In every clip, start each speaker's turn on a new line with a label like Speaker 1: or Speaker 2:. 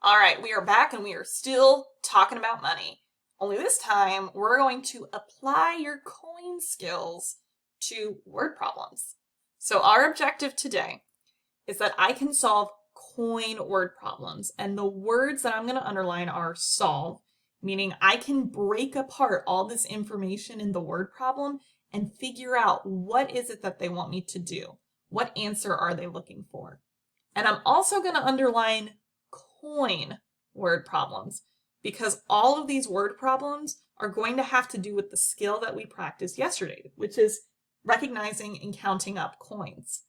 Speaker 1: All right, we are back and we are still talking about money. Only this time, we're going to apply your coin skills to word problems. So our objective today is that I can solve coin word problems. And the words that I'm going to underline are solve, meaning I can break apart all this information in the word problem and figure out what is it that they want me to do? What answer are they looking for? And I'm also going to underline coin word problems because all of these word problems are going to have to do with the skill that we practiced yesterday, which is recognizing and counting up coins.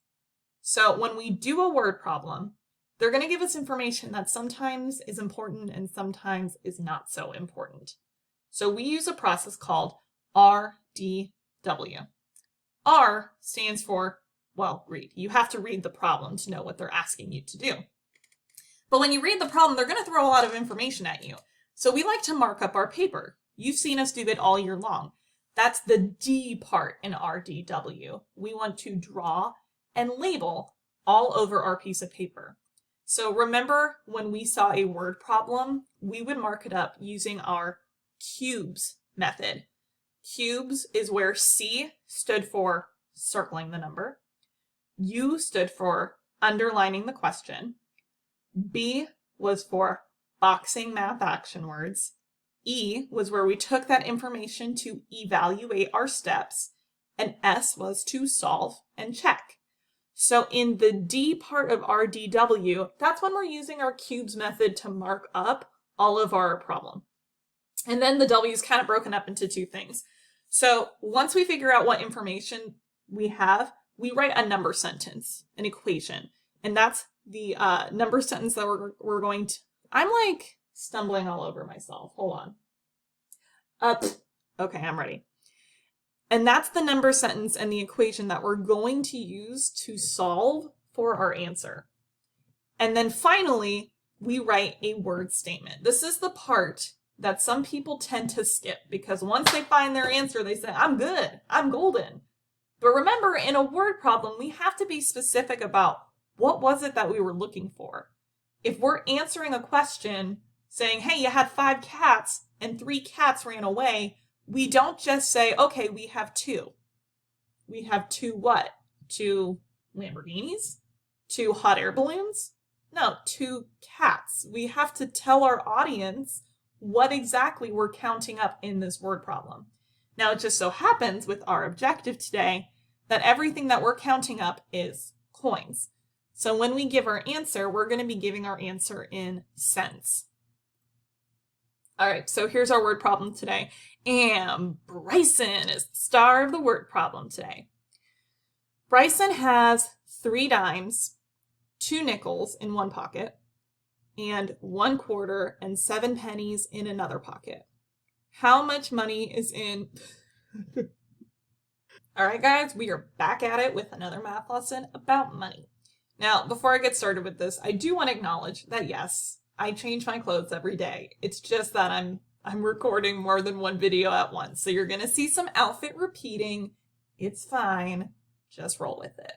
Speaker 1: So when we do a word problem, they're going to give us information that sometimes is important and sometimes is not so important. So we use a process called RDW. R stands for, well, read. You have to read the problem to know what they're asking you to do. But when you read the problem, they're going to throw a lot of information at you. So we like to mark up our paper. You've seen us do that all year long. That's the D part in RDW. We want to draw and label all over our piece of paper. So remember when we saw a word problem, we would mark it up using our cubes method. Cubes is where C stood for circling the number, U stood for underlining the question, B was for boxing math action words, E was where we took that information to evaluate our steps, and S was to solve and check. So in the D part of RDW, that's when we're using our cubes method to mark up all of our problem. And then the W is kind of broken up into two things. So once we figure out what information we have, we write a number sentence, an equation. And that's the number sentence that we're going to... I'm like stumbling all over myself. Hold on. Okay, I'm ready. And that's the number sentence and the equation that we're going to use to solve for our answer. And then finally, we write a word statement. This is the part that some people tend to skip because once they find their answer, they say, I'm good, I'm golden. But remember, in a word problem, we have to be specific about what was it that we were looking for. If we're answering a question saying, hey, you had 5 cats and 3 cats ran away, we don't just say, okay, we have 2. We have 2 what? 2 Lamborghinis? 2 hot air balloons? No, 2 cats. We have to tell our audience what exactly we're counting up in this word problem. Now, it just so happens with our objective today that everything that we're counting up is coins. So when we give our answer, we're going to be giving our answer in cents. All right, so here's our word problem today. And Bryson is the star of the word problem today. Bryson has 3 dimes, 2 nickels in one pocket, and 1 quarter and 7 pennies in another pocket. How much money is in... All right, guys, we are back at it with another math lesson about money. Now, before I get started with this, I do want to acknowledge that, yes, I change my clothes every day. It's just that I'm recording more than one video at once. So you're going to see some outfit repeating. It's fine. Just roll with it.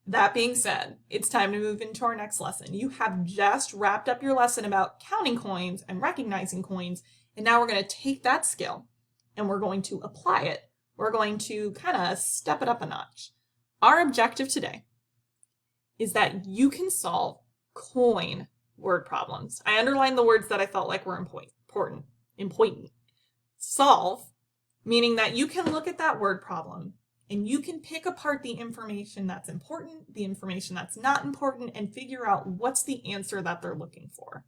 Speaker 1: That being said, it's time to move into our next lesson. You have just wrapped up your lesson about counting coins and recognizing coins. And now we're going to take that skill and we're going to apply it. We're going to kind of step it up a notch. Our objective today is that you can solve coin word problems. I underlined the words that I felt like were important. Solve, meaning that you can look at that word problem and you can pick apart the information that's important, the information that's not important, and figure out what's the answer that they're looking for.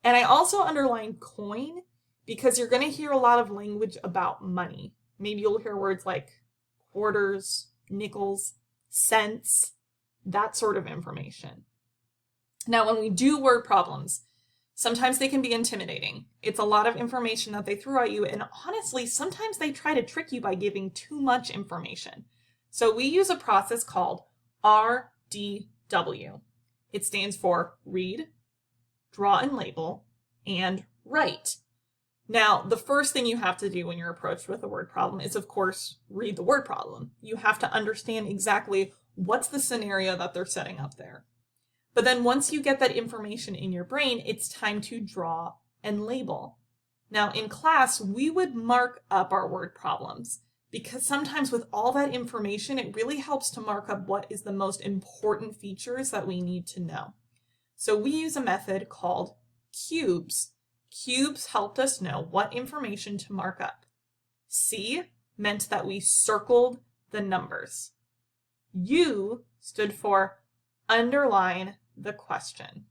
Speaker 1: And I also underlined coin because you're going to hear a lot of language about money. Maybe you'll hear words like quarters, nickels, cents, that sort of information. Now, when we do word problems, sometimes they can be intimidating. It's a lot of information that they throw at you, and honestly, sometimes they try to trick you by giving too much information. So we use a process called RDW. It stands for read, draw and label, and write. Now, the first thing you have to do when you're approached with a word problem is, of course, read the word problem. You have to understand exactly what's the scenario that they're setting up there. But then once you get that information in your brain, it's time to draw and label. Now in class, we would mark up our word problems because sometimes with all that information, it really helps to mark up what is the most important features that we need to know. So we use a method called cubes. Cubes helped us know what information to mark up. C meant that we circled the numbers. U stood for underline the question.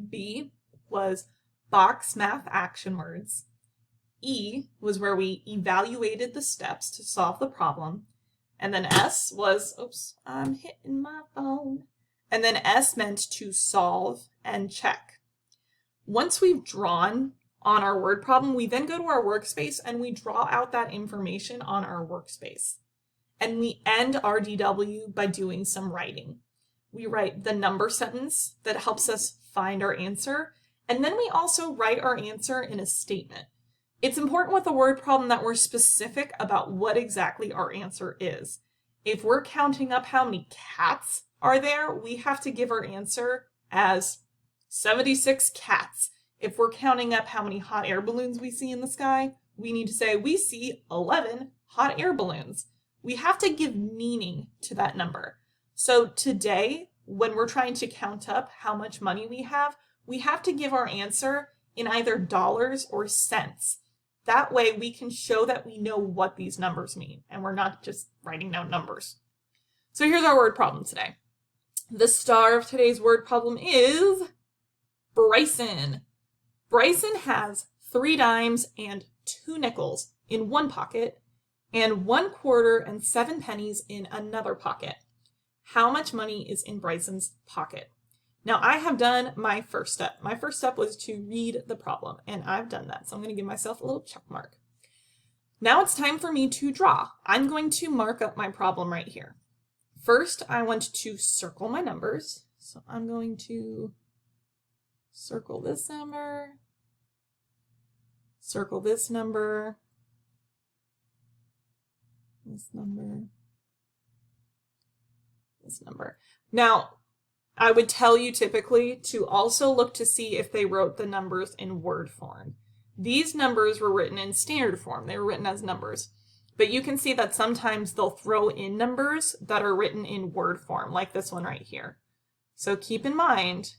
Speaker 1: B was box math action words. E was where we evaluated the steps to solve the problem. And then S was, oops, I'm hitting my phone. And then S meant to solve and check. Once we've drawn on our word problem, we then go to our workspace and we draw out that information on our workspace. And we end RDW by doing some writing. We write the number sentence that helps us find our answer, and then we also write our answer in a statement. It's important with the word problem that we're specific about what exactly our answer is. If we're counting up how many cats are there, we have to give our answer as 76 cats. If we're counting up how many hot air balloons we see in the sky, we need to say we see 11 hot air balloons. We have to give meaning to that number. So today, when we're trying to count up how much money we have to give our answer in either dollars or cents. That way we can show that we know what these numbers mean and we're not just writing down numbers. So here's our word problem today. The star of today's word problem is Bryson. Bryson has 3 dimes and 2 nickels in one pocket and 1 quarter and 7 pennies in another pocket. How much money is in Bryson's pocket? Now I have done my first step. My first step was to read the problem, and I've done that. So I'm going to give myself a little check mark. Now it's time for me to draw. I'm going to mark up my problem right here. First, I want to circle my numbers. So I'm going to circle this number, circle this number, this number, this number. Now, I would tell you typically to also look to see if they wrote the numbers in word form. These numbers were written in standard form. They were written as numbers. But you can see that sometimes they'll throw in numbers that are written in word form, like this one right here. So keep in mind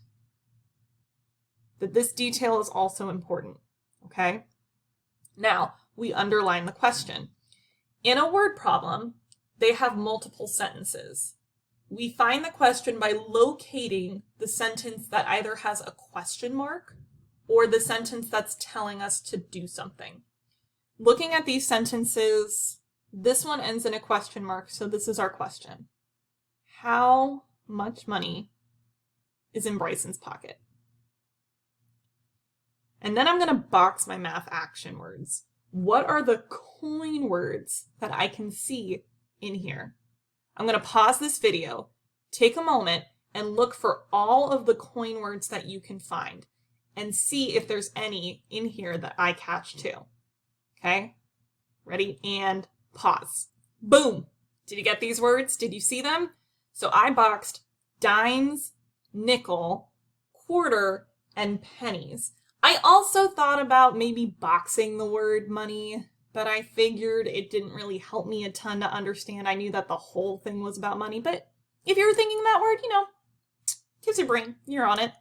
Speaker 1: that this detail is also important, okay? Now, we underline the question. In a word problem, they have multiple sentences. We find the question by locating the sentence that either has a question mark or the sentence that's telling us to do something. Looking at these sentences, this one ends in a question mark, so this is our question. How much money is in Bryson's pocket? And then I'm going to box my math action words. What are the coin words that I can see in here? I'm going to pause this video, take a moment, and look for all of the coin words that you can find and see if there's any in here that I catch too. Okay? Ready? And pause. Boom! Did you get these words? Did you see them? So I boxed dimes, nickel, quarter, and pennies. I also thought about maybe boxing the word money, but I figured it didn't really help me a ton to understand. I knew that the whole thing was about money, but if you're thinking that word, gives your brain, you're on it.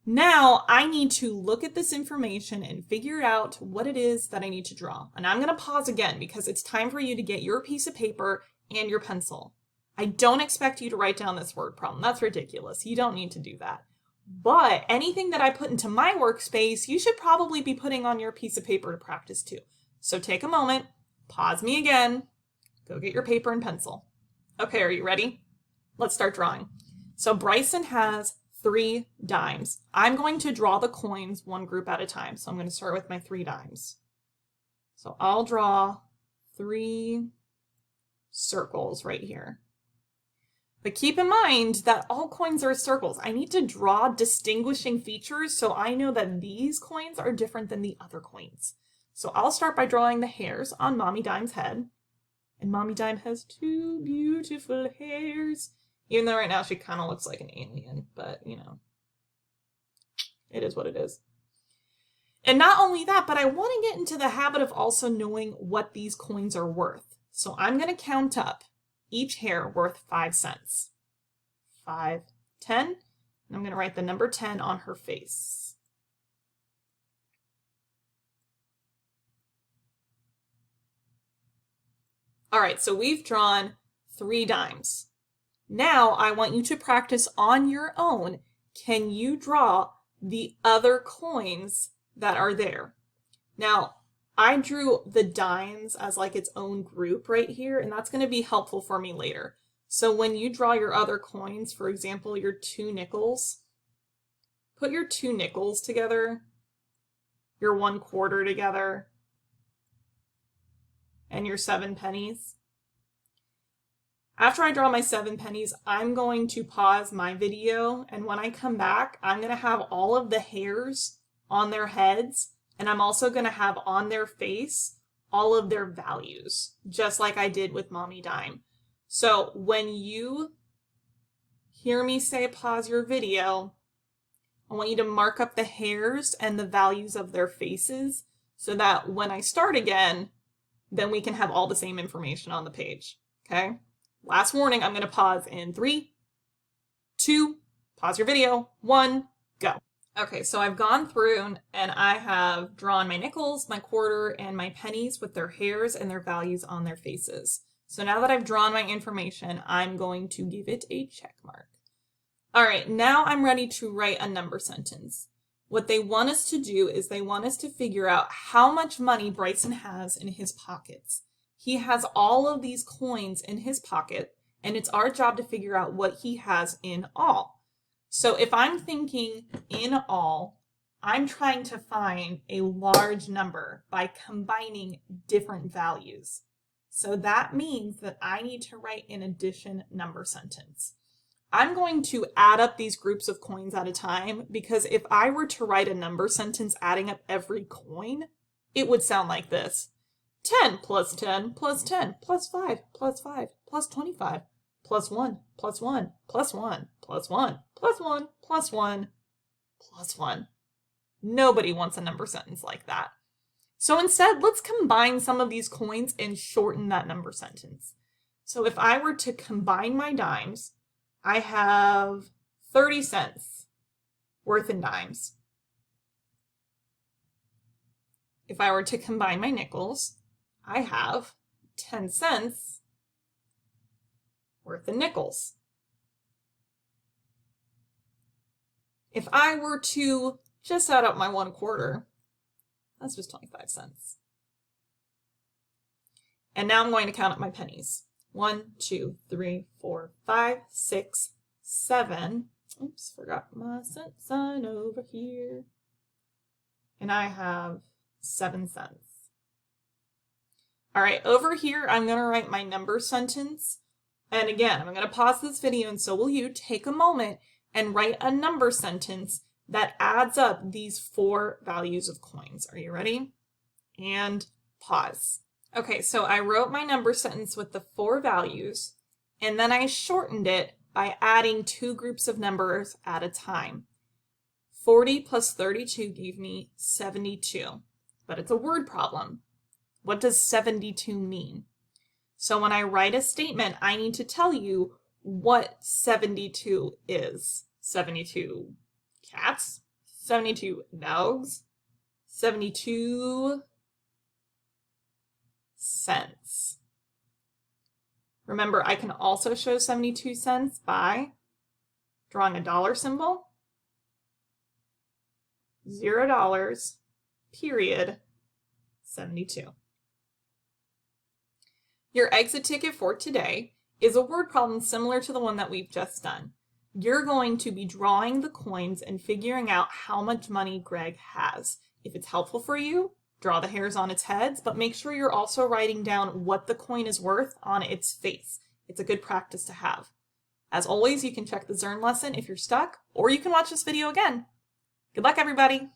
Speaker 1: Now I need to look at this information and figure out what it is that I need to draw. And I'm going to pause again because it's time for you to get your piece of paper and your pencil. I don't expect you to write down this word problem. That's ridiculous. You don't need to do that. But anything that I put into my workspace, you should probably be putting on your piece of paper to practice too. So take a moment, pause me again, go get your paper and pencil. Okay, are you ready? Let's start drawing. So Bryson has 3 dimes. I'm going to draw the coins one group at a time. So I'm going to start with my 3 dimes. So I'll draw 3 circles right here. But keep in mind that all coins are circles. I need to draw distinguishing features so I know that these coins are different than the other coins. So I'll start by drawing the hairs on Mommy Dime's head. And Mommy Dime has 2 beautiful hairs Even though right now she kind of looks like an alien, but you know, it is what it is. And not only that, but I want to get into the habit of also knowing what these coins are worth. So I'm going to count up each hair worth 5 cents. 5, 10, and I'm going to write the number 10 on her face. All right, so we've drawn 3 dimes. Now I want you to practice on your own. Can you draw the other coins that are there? Now, I drew the dimes as like its own group right here, and that's going to be helpful for me later. So when you draw your other coins, for example, your 2 nickels, put your 2 nickels together, your 1 quarter together, and your 7 pennies. After I draw my 7 pennies, I'm going to pause my video, and when I come back, I'm going to have all of the hairs on their heads, and I'm also going to have on their face all of their values, just like I did with Mommy Dime. So when you hear me say pause your video, I want you to mark up the hairs and the values of their faces so that when I start again, then we can have all the same information on the page, okay? Last warning, I'm going to pause in 3, 2, pause your video, 1, go. Okay, so I've gone through and I have drawn my nickels, my quarter, and my pennies with their hairs and their values on their faces. So now that I've drawn my information, I'm going to give it a check mark. All right, now I'm ready to write a number sentence. What they want us to do is they want us to figure out how much money Bryson has in his pockets. He has all of these coins in his pocket, and it's our job to figure out what he has in all. So if I'm thinking in all, I'm trying to find a large number by combining different values. So that means that I need to write an addition number sentence. I'm going to add up these groups of coins at a time because if I were to write a number sentence adding up every coin, it would sound like this. 10 plus 10 plus 10 plus 5 plus 5 plus 25 plus 1 plus 1 plus 1 plus 1 plus 1 plus 1 plus 1. Nobody wants a number sentence like that. So instead, let's combine some of these coins and shorten that number sentence. So if I were to combine my dimes, I have 30 cents worth in dimes. If I were to combine my nickels, I have 10 cents worth in nickels. If I were to just add up my 1 quarter, that's just 25 cents. And now I'm going to count up my pennies. 1, 2, 3, 4, 5, 6, 7. Oops, forgot my cent sign over here. And I have 7 cents. All right, over here, I'm going to write my number sentence. And again, I'm going to pause this video, and so will you. Take a moment and write a number sentence that adds up these 4 values of coins. Are you ready? And pause. Okay, so I wrote my number sentence with the 4 values, and then I shortened it by adding 2 groups of numbers at a time. 40 plus 32 gave me 72, but it's a word problem. What does 72 mean? So when I write a statement, I need to tell you what 72 is. 72 cats? 72 dogs? 72 cents. Remember, I can also show 72 cents by drawing a dollar symbol, $0, period, 72. Your exit ticket for today is a word problem similar to the one that we've just done. You're going to be drawing the coins and figuring out how much money Greg has. If it's helpful for you, draw the hairs on its heads, but make sure you're also writing down what the coin is worth on its face. It's a good practice to have. As always, you can check the Zern lesson if you're stuck, or you can watch this video again. Good luck, everybody!